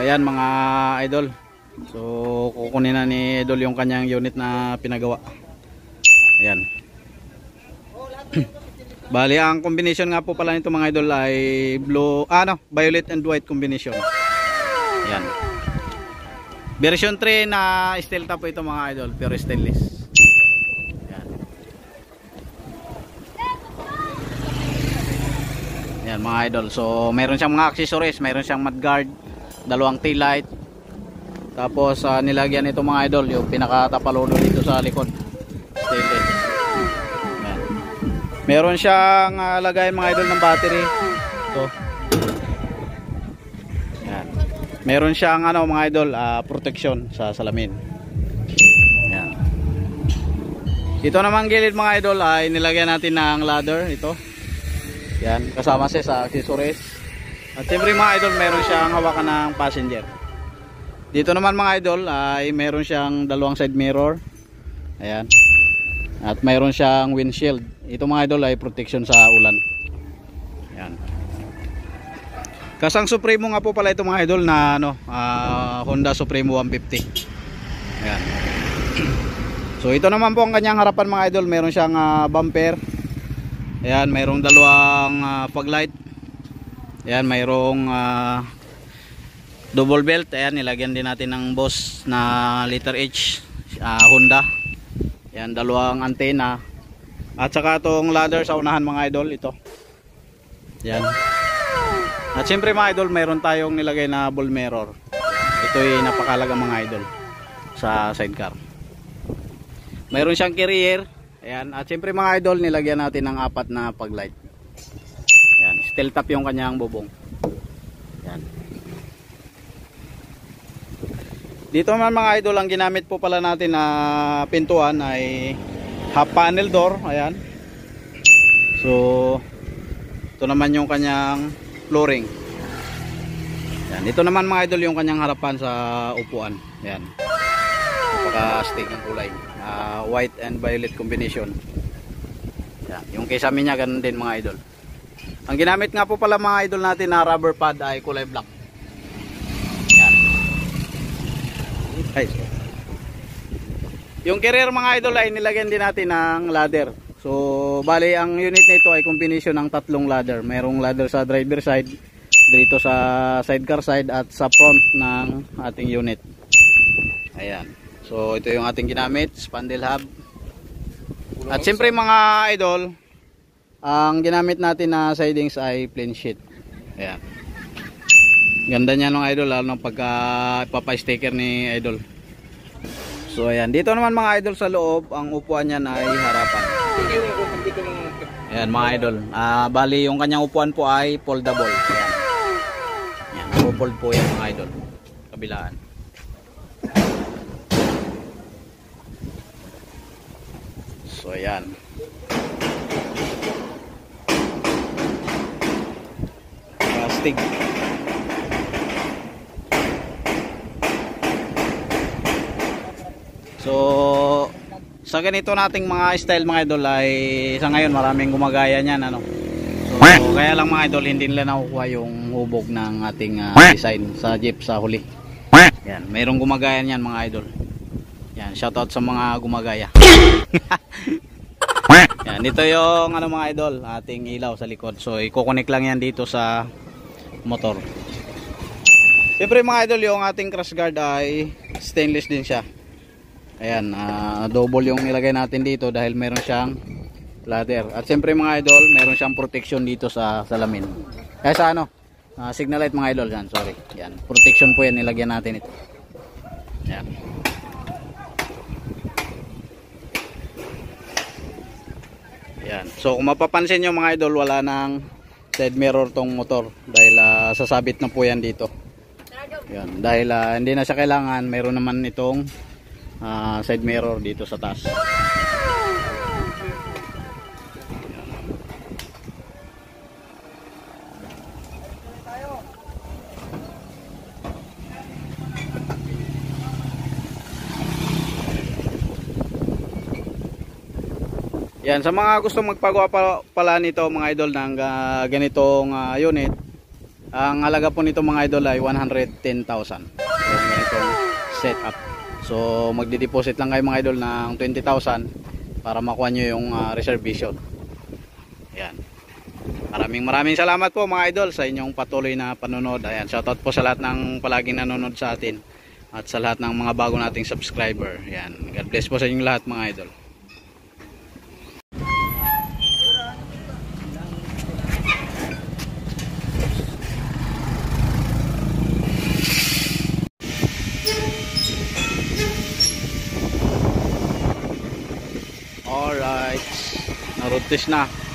ayan mga idol. So kukunin na ni idol yung kanyang unit na pinagawa. Ayan. Bali ang combination nga po pala nito mga idol ay violet and white combination. Ayan. Version 3 na steel top po ito mga idol, pero stainless. Ayan. Ayan mga idol. So meron siyang mga accessories, meron siyang mudguard, dalawang tail light. Tapos nilagyan nito mga idol yung pinakatapalodo dito sa likod. Stainless. Ayan. Meron siyang lagayan mga idol ng battery. Ito. Ayan. Meron siyang mga idol protection sa salamin. Ayan. Ito naman gilid mga idol ay nilagyan natin ng ladder ito. Ayan, kasama siya sa accessories. At siyempre mga idol meron siyang hawakan ng passenger. Dito naman mga idol ay meron siyang dalawang side mirror. Ayan. At mayroon siyang windshield. Ito mga idol ay protection sa ulan. Ayan. Kasang Supremo nga po pala ito mga idol na Honda Supremo 150. Ayan. So ito naman po ang kanyang harapan mga idol. Meron siyang bumper. Ayan, mayroong dalawang fog light. Ayan, mayroong double belt. Ayan, nilagyan din natin ng Boss na letter H Honda. Ayan, dalawang antena. At saka itong ladder sa unahan mga idol, ito. Ayan. At siyempre mga idol, mayroon tayong nilagay na ball mirror. Ito ay napakalaga mga idol sa sidecar. Mayroon siyang carrier. Ayan. At siyempre mga idol, nilagyan natin ng 4 na fog light. Ayan, steel top yung kanyang bubong. Ayan. Dito naman mga idol, ang ginamit po pala natin na pintuan ay half panel door. Ayan. So ito naman yung kanyang flooring. Ayan. Ito naman mga idol yung kanyang harapan sa upuan. Ayan. Napaka-astig ang kulay. White and violet combination. Ayan. Yung kisame niya ganun din mga idol. Ang ginamit nga po pala mga idol natin na rubber pad ay kulay black. Ayan. Guys. Yung carrier mga idol ay nilagyan din natin ng ladder. So bali ang unit nito ay combination ng 3 ladder. Merong ladder sa driver side, dito sa sidecar side at sa front ng ating unit. Ayan. So ito yung ating ginamit, spindle hub. At siyempre mga idol, ang ginamit natin na sidings ay plain sheet. Ayan. Ganda niya ng idol lalo ng pagka papa-sticker ni idol. So ayan, dito naman mga idol sa loob, ang upuan niyan ay harapan. Ayan mga idol. Bali yung kanyang upuan po ay foldable. Ayan. Ayan, fold po yan mga idol. Kabilaan. So ayan. Plastic. So sa ganito nating mga style mga idol ay sa ngayon maraming gumagaya niyan So kaya lang mga idol hindi nila nakukuha yung hubog ng ating design sa jeep sa huli. Yan, mayroong gumagaya niyan mga idol. Yan, shoutout sa mga gumagaya. Yan, dito yung mga idol, ating ilaw sa likod. So i-connect lang yan dito sa motor. Siyempre mga idol, yung ating crash guard ay stainless din siya. Ayan, double yung nilagay natin dito dahil meron siyang ladder. At siyempre mga idol, meron siyang protection dito sa salamin. Kaya sa signal light mga idol, yan, sorry. Yan, protection po yan, nilagyan natin ito. Yan. Yan. So kung mapapansin nyo mga idol, wala nang side mirror tong motor dahil sasabit na po yan dito. Yan. Dahil hindi na siya kailangan, mayroon naman itong side mirror dito sa taas. Yan, sa mga gusto magpagawa pala nito mga idol ng ganitong unit, Ang halaga po nito mga idol ay 110,000. So ganitong setup. So magde-deposit lang kayo mga idol ng 20,000 para makuha nyo yung reservation. Ayan. Maraming salamat po mga idol sa inyong patuloy na panonood. Ayan, shoutout po sa lahat ng palaging nanonood sa atin at sa lahat ng mga bago nating subscriber. Ayan. God bless po sa inyong lahat mga idol. Alright, narutis na.